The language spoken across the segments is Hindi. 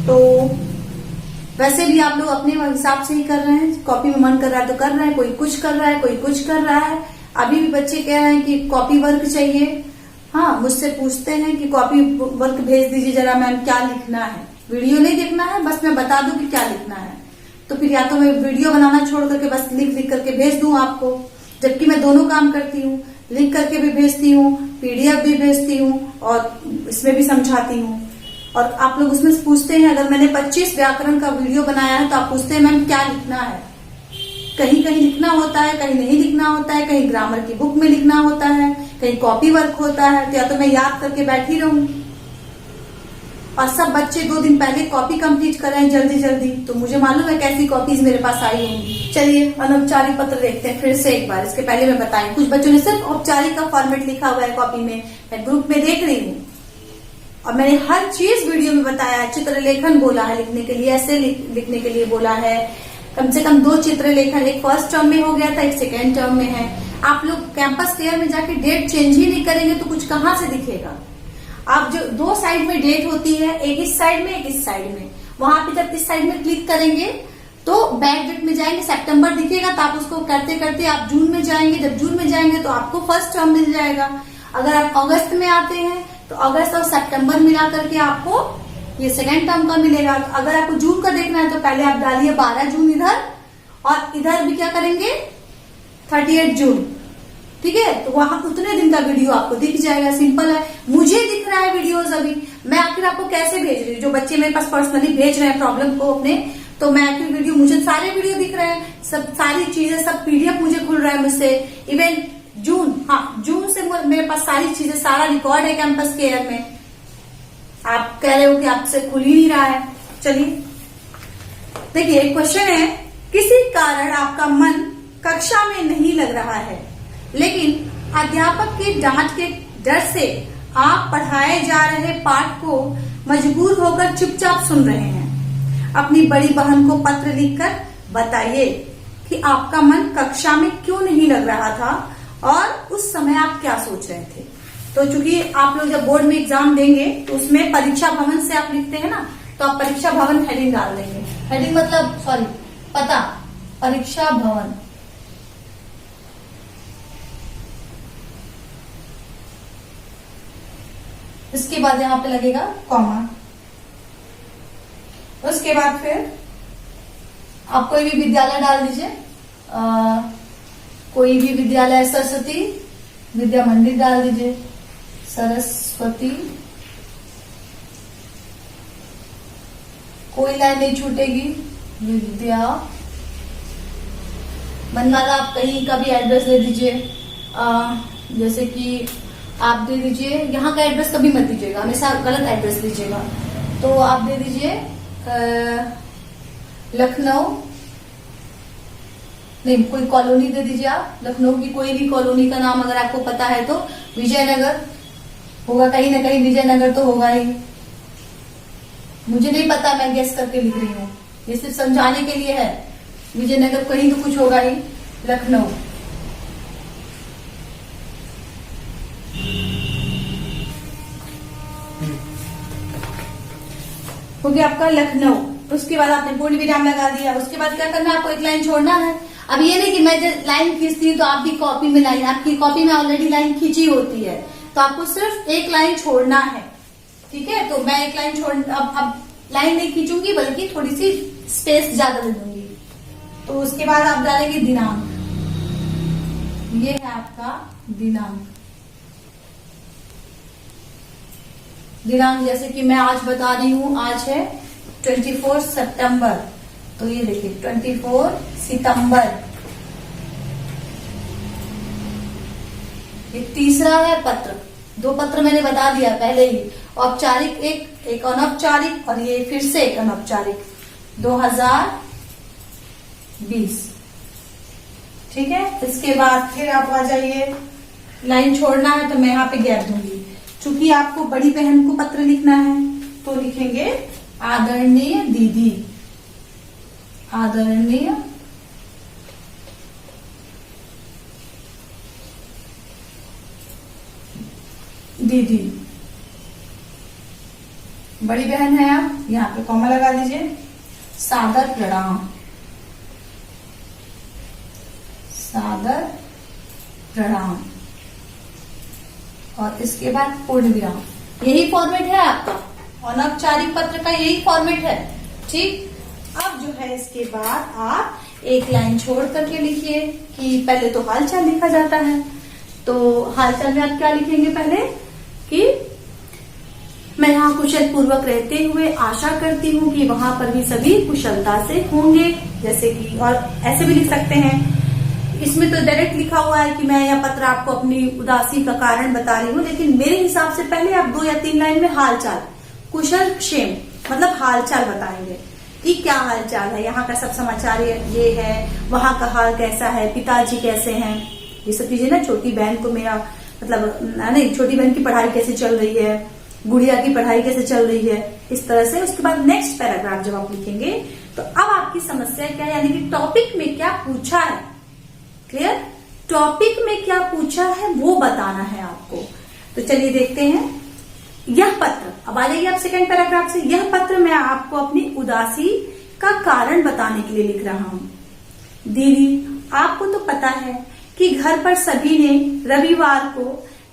तो वैसे भी आप लोग अपने हिसाब से ही कर रहे हैं, कॉपी में मन कर रहा है तो कर रहे हैं, कोई कुछ कर रहा है, कोई कुछ कर रहा है। अभी भी बच्चे कह रहे हैं कि कॉपी वर्क चाहिए। हाँ, मुझसे पूछते हैं कि कॉपी वर्क भेज दीजिए जरा मैम, क्या लिखना है। वीडियो नहीं देखना है, बस मैं बता दूं कि क्या लिखना है। तो फिर या तो मैं वीडियो बनाना छोड़ करके बस लिख करके भेज दूं आपको, जबकि मैं दोनों काम करती हूँ, लिख करके भी भेजती हूँ, पीडीएफ भी भेजती हूँ और इसमें भी समझाती हूँ। और आप लोग उसमें पूछते हैं, अगर मैंने 25 व्याकरण का वीडियो बनाया है तो आप पूछते हैं मैम क्या लिखना है। कहीं कहीं लिखना होता है, कहीं नहीं लिखना होता है, कहीं ग्रामर की बुक में लिखना होता है, कहीं कॉपी वर्क होता है। तो या तो मैं याद करके बैठी रहूं, और सब बच्चे 2 दिन पहले कॉपी कंप्लीट कर रहे हैं जल्दी जल्दी, तो मुझे मालूम है कैसी कॉपीज मेरे पास आई होंगी। चलिए अनौपचारिक पत्र देखते हैं फिर से एक बार। इसके पहले मैं बताई, कुछ बच्चों ने सिर्फ औपचारिक का फॉर्मेट लिखा हुआ है कॉपी में, मैं ग्रुप में देख रही हूँ। और मैंने हर चीज वीडियो में बताया है। चित्रलेखन बोला है लिखने के लिए, ऐसे लिखने के लिए बोला है। कम से कम 2 चित्रलेखन, एक फर्स्ट टर्म में हो गया था, एक सेकेंड टर्म में है। आप लोग कैंपस फेयर में जाके डेट चेंज ही नहीं करेंगे तो कुछ कहाँ से दिखेगा। आप जो 2 साइड में डेट होती है, एक इस साइड में एक इस साइड में, वहां पे जब इस साइड में क्लिक करेंगे तो बैक डेट में जाएंगे, सितंबर दिखेगा, तो आप उसको करते करते आप जून में जाएंगे। जब जून में जाएंगे तो आपको फर्स्ट टर्म मिल जाएगा। अगर आप अगस्त में आते हैं तो अगस्त और सितंबर मिला करके आपको ये सेकेंड टर्म का मिलेगा। अगर आपको जून का देखना है तो पहले आप डालिए 12 जून इधर, और इधर भी क्या करेंगे 38 जून, ठीक है। तो वहां उतने दिन का वीडियो आपको दिख जाएगा। सिंपल है। मुझे दिख रहा है वीडियोस अभी, मैं आखिर आपको कैसे भेज रही हूँ। जो बच्चे मेरे पास पर्सनली भेज रहे हैं प्रॉब्लम को अपने, तो मैं आखिर वीडियो, मुझे सारे वीडियो दिख रहे हैं, सब सारी चीजें, सब पीडीएफ मुझे खुल रहा है मुझसे। इवन जून, हाँ जून से मेरे पास सारी चीजें, सारा रिकॉर्ड है कैंपस केयर में। आप कह रहे हो कि आपसे खुल ही नहीं रहा है। चलिए देखिए, एक क्वेश्चन है, किसी कारण आपका मन कक्षा में नहीं लग रहा है, लेकिन अध्यापक की डांट के डर से आप पढ़ाए जा रहे पाठ को मजबूर होकर चुपचाप सुन रहे हैं। अपनी बड़ी बहन को पत्र लिखकर बताइए कि आपका मन कक्षा में क्यों नहीं लग रहा था और उस समय आप क्या सोच रहे थे। तो चूंकि आप लोग जब बोर्ड में एग्जाम देंगे तो उसमें परीक्षा भवन से आप लिखते हैं ना, तो आप परीक्षा भवन हेडिंग डाल देंगे। हेडिंग मतलब सॉरी पता, परीक्षा भवन। इसके बाद यहां पे लगेगा कॉमा। उसके बाद फिर आप कोई भी विद्यालय डाल दीजिए, कोई भी विद्यालय, सरस्वती विद्या मंदिर डाल दीजिए, सरस्वती, कोई लाइन नहीं छूटेगी, विद्या मनमाला। आप कहीं का भी एड्रेस दे दीजिए, जैसे कि आप दे दीजिए, यहाँ का एड्रेस कभी मत दीजिएगा, हमेशा गलत एड्रेस दीजिएगा। तो आप दे दीजिए लखनऊ, नहीं कोई कॉलोनी दे दीजिए आप, लखनऊ की कोई भी कॉलोनी का नाम अगर आपको पता है तो। विजयनगर होगा, कहीं ना कहीं विजयनगर तो होगा ही, मुझे नहीं पता, मैं गेस करके लिख रही हूँ, ये सिर्फ समझाने के लिए है। विजयनगर कहीं तो कुछ होगा ही। लखनऊ, हो गया आपका लखनऊ। उसके बाद आपने पूर्ण विराम लगा दिया। उसके बाद क्या करना है, आपको एक लाइन छोड़ना है। अब ये नहीं कि मैं जब लाइन खींचती हूँ तो आप भी कॉपी में लाइन, आपकी कॉपी में ऑलरेडी लाइन खींची होती है, तो आपको सिर्फ एक लाइन छोड़ना है, ठीक है। तो मैं एक लाइन छोड़, अब लाइन नहीं खींचूंगी बल्कि थोड़ी सी स्पेस ज्यादा दे दूंगी। तो उसके बाद आप डालेंगे दिनांक, ये है आपका दिनांक। दिनांक जैसे कि मैं आज बता रही हूँ, आज है 24 सितंबर, तो ये देखिए 24 सितंबर। ये तीसरा है पत्र, 2 पत्र मैंने बता दिया पहले ही, औपचारिक एक अनौपचारिक, और ये फिर से एक अनौपचारिक 2020, ठीक है। इसके बाद फिर आप आ जाइए, लाइन छोड़ना है तो मैं यहाँ पे गैप दूंगी। चूंकि आपको बड़ी बहन को पत्र लिखना है तो लिखेंगे आदरणीय दीदी, आदरणीय दीदी, बड़ी बहन है आप, यहाँ पे कॉमा लगा दीजिए। सादर प्रणाम, सादर प्रणाम, और इसके बाद पूर्ण विराम। यही फॉर्मेट है आपका, अनौपचारिक पत्र का यही फॉर्मेट है। ठीक, अब जो है इसके बाद आप एक लाइन छोड़ करके लिखिए कि पहले तो हालचाल लिखा जाता है, तो हालचाल में आप क्या लिखेंगे पहले कि मैं यहाँ कुशल पूर्वक रहते हुए आशा करती हूँ कि वहां पर भी सभी कुशलता से होंगे, जैसे कि, और ऐसे भी लिख सकते हैं। इसमें तो डायरेक्ट लिखा हुआ है कि मैं यह पत्र आपको अपनी उदासी का कारण बता रही हूँ, लेकिन मेरे हिसाब से पहले आप 2 या 3 लाइन में हालचाल, कुशल क्षेम मतलब हालचाल बताएंगे कि क्या हालचाल है, यहाँ का सब समाचार ये है, वहां का हाल कैसा है, पिताजी कैसे हैं, ये सब चीजें ना। छोटी बहन को मेरा मतलब नहीं, छोटी बहन की पढ़ाई कैसे चल रही है, गुड़िया की पढ़ाई कैसे चल रही है, इस तरह से। उसके बाद नेक्स्ट पैराग्राफ जब आप लिखेंगे तो अब आपकी समस्या क्या है, यानी कि टॉपिक में क्या पूछा है, क्लियर, टॉपिक में क्या पूछा है वो बताना है आपको। तो चलिए देखते हैं। यह पत्र, अब आ जाइए आप सेकेंड पैराग्राफ से। यह पत्र मैं आपको अपनी उदासी का कारण बताने के लिए लिख रहा हूं। दीदी, आपको तो पता है कि घर पर सभी ने रविवार को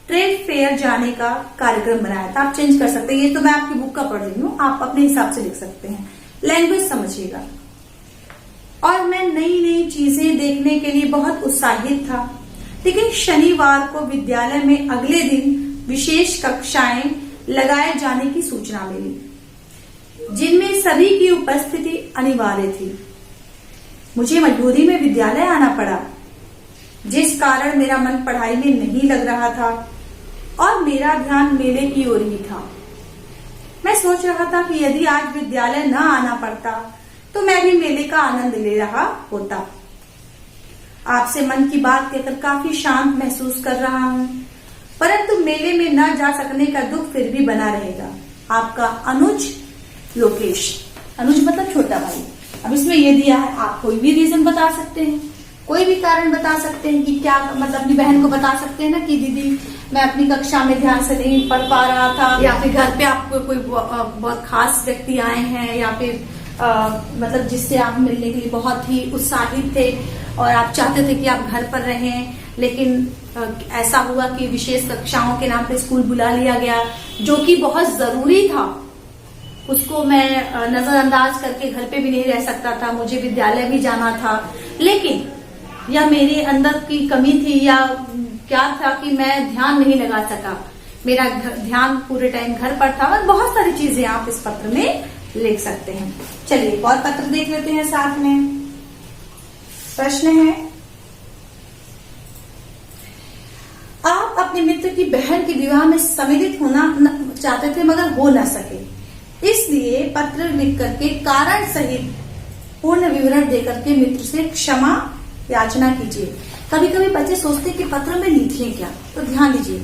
ट्रेड फेयर जाने का कार्यक्रम बनाया था। आप चेंज कर सकते हैं, ये तो मैं आपकी बुक का पढ़ रही हूँ, आप अपने हिसाब से लिख सकते हैं, लैंग्वेज समझिएगा। और मैं नई नई चीजें देखने के लिए बहुत उत्साहित था, लेकिन शनिवार को विद्यालय में अगले दिन विशेष कक्षाएं लगाए जाने की सूचना मिली, जिनमें सभी की उपस्थिति अनिवार्य थी। मुझे मजबूरी में विद्यालय आना पड़ा, जिस कारण मेरा मन पढ़ाई में नहीं लग रहा था और मेरा ध्यान मेले की ओर ही था। मैं सोच रहा था कि यदि आज विद्यालय न आना पड़ता तो मैं भी मेले का आनंद ले रहा होता। आपसे मन की बात कहकर काफी शांत महसूस कर रहा हूँ, परंतु मेले में न जा सकने का दुख फिर भी बना रहेगा। आपका अनुज लोकेश। अनुज मतलब छोटा भाई। अब इसमें ये दिया है, आप कोई भी रीजन बता सकते हैं, कोई भी कारण बता सकते हैं कि क्या, मतलब अपनी बहन को बता सकते हैं ना कि दीदी मैं अपनी कक्षा में ध्यान से नहीं पढ़ पा रहा था, या फिर घर पे आपको कोई बहुत खास व्यक्ति आए हैं, या फिर मतलब जिससे आप मिलने के लिए बहुत ही उत्साहित थे और आप चाहते थे कि आप घर पर रहें, लेकिन ऐसा हुआ कि विशेष कक्षाओं के नाम पे स्कूल बुला लिया गया, जो कि बहुत जरूरी था। उसको मैं नजरअंदाज करके घर पे भी नहीं रह सकता था, मुझे विद्यालय भी जाना था, लेकिन या मेरे अंदर की कमी थी या क्या था कि मैं ध्यान नहीं लगा सका, मेरा ध्यान पूरे टाइम घर पर था। और बहुत सारी चीजें आप इस पत्र में लिख सकते हैं। चलिए एक और पत्र देख लेते हैं साथ में। प्रश्न है, आप अपने मित्र की बहन के विवाह में सम्मिलित होना चाहते थे मगर हो न सके, इसलिए पत्र लिख करके कारण सहित पूर्ण विवरण देकर के मित्र से क्षमा याचना कीजिए। कभी कभी बच्चे सोचते हैं कि पत्र में लिखें क्या, तो ध्यान दीजिए,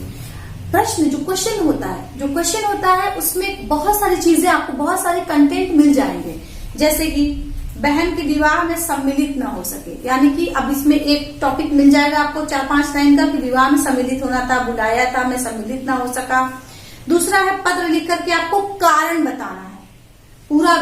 प्रश्न जो क्वेश्चन होता है उसमें बहुत सारी चीजें, आपको बहुत सारे कंटेंट मिल जाएंगे। जैसे कि बहन के विवाह में सम्मिलित न हो सके, यानी कि अब इसमें एक टॉपिक मिल जाएगा आपको 4-5 लाइन का कि विवाह में सम्मिलित होना था, बुलाया था, मैं सम्मिलित न हो सका। दूसरा है पत्र लिख करके आपको कारण बताना है, पूरा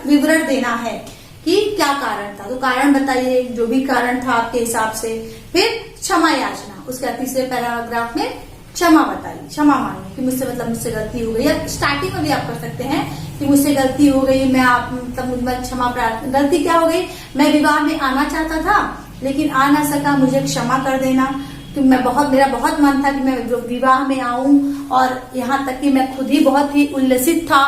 विवरण देना है कि क्या कारण था, तो कारण बताइए जो भी कारण था आपके हिसाब से। फिर क्षमा याचना, उसके तीसरे पैराग्राफ में क्षमा बताइए, क्षमा मांगिए कि मुझसे गलती हो गई, या स्टार्टिंग में भी आप कर सकते हैं कि मुझसे गलती हो गई, मैं आप मतलब क्षमा प्रार्थना। गलती क्या हो गई, मैं विवाह में आना चाहता था लेकिन आ ना सका, मुझे क्षमा कर देना कि मेरा बहुत मन था कि मैं विवाह में आऊं, और यहाँ तक कि मैं खुद ही बहुत ही उल्लसित था,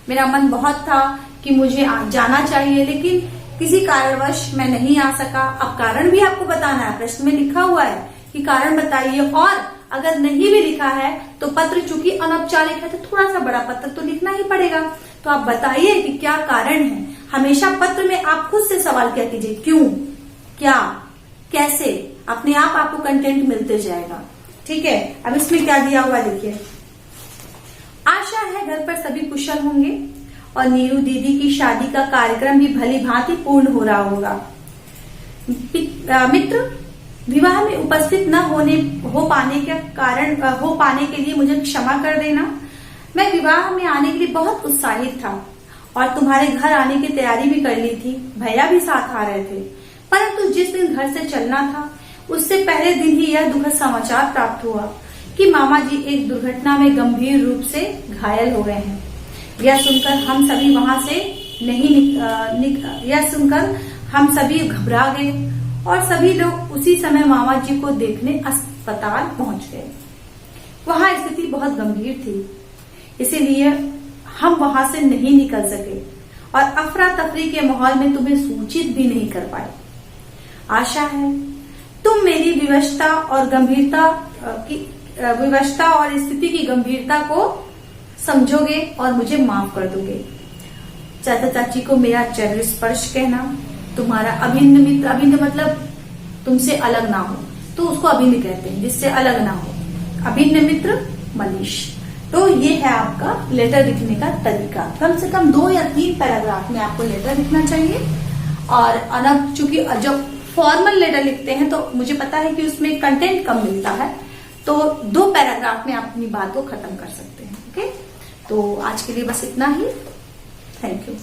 मेरा मन बहुत था कि मुझे जाना चाहिए, लेकिन किसी कारणवश मैं नहीं आ सका। अब कारण भी आपको बताना है, प्रश्न में लिखा हुआ है कि कारण बताइए, और अगर नहीं भी लिखा है तो पत्र चूंकि अनौपचारिक है तो थोड़ा सा बड़ा पत्र तो लिखना ही पड़ेगा, तो आप बताइए कि क्या कारण है। हमेशा पत्र में आप खुद से सवाल किया कीजिए, क्यों, क्या, कैसे, अपने आप आपको कंटेंट मिलते जाएगा। ठीक है, अब इसमें क्या दिया हुआ देखिए, आशा है घर पर सभी कुशल होंगे और नीरू दीदी की शादी का कार्यक्रम भी भली भांति पूर्ण हो रहा होगा। मित्र, विवाह में उपस्थित न हो पाने के लिए मुझे क्षमा कर देना। मैं विवाह में आने के लिए बहुत उत्साहित था और तुम्हारे घर आने की तैयारी भी कर ली थी। भैया भी साथ आ रहे थे, परंतु जिस दिन घर से चलना था उससे पहले दिन ही यह दुखद समाचार प्राप्त हुआ कि मामा जी एक दुर्घटना में गंभीर रूप से घायल हो गए हैं। यह सुनकर हम सभी वहां से यह सुनकर हम सभी घबरा गए और सभी लोग उसी समय मामा जी को देखने अस्पताल पहुंच गए। वहां स्थिति बहुत गंभीर थी, इसीलिए हम वहां से नहीं निकल सके और अफरा तफरी के माहौल में तुम्हें सूचित भी नहीं कर पाए। आशा है तुम मेरी विवशता और स्थिति की गंभीरता को समझोगे और मुझे माफ कर दोगे। चाचा चाची को मेरा चरण स्पर्श कहना। तुम्हारा अभिन्न मित्र, अभिन्न मतलब तुमसे अलग ना हो, तो उसको अभिन्न कहते हैं, जिससे अलग ना हो। अभिन्न मित्र मनीष। तो ये है आपका लेटर लिखने का तरीका। कम से कम 2 या 3 पैराग्राफ में आपको लेटर लिखना चाहिए। और अब चूंकि जब फॉर्मल लेटर लिखते हैं तो मुझे पता है कि उसमें कंटेंट कम मिलता है, तो 2 पैराग्राफ में आप अपनी बात को खत्म कर सकते हैं। ओके, तो आज के लिए बस इतना ही। Thank you.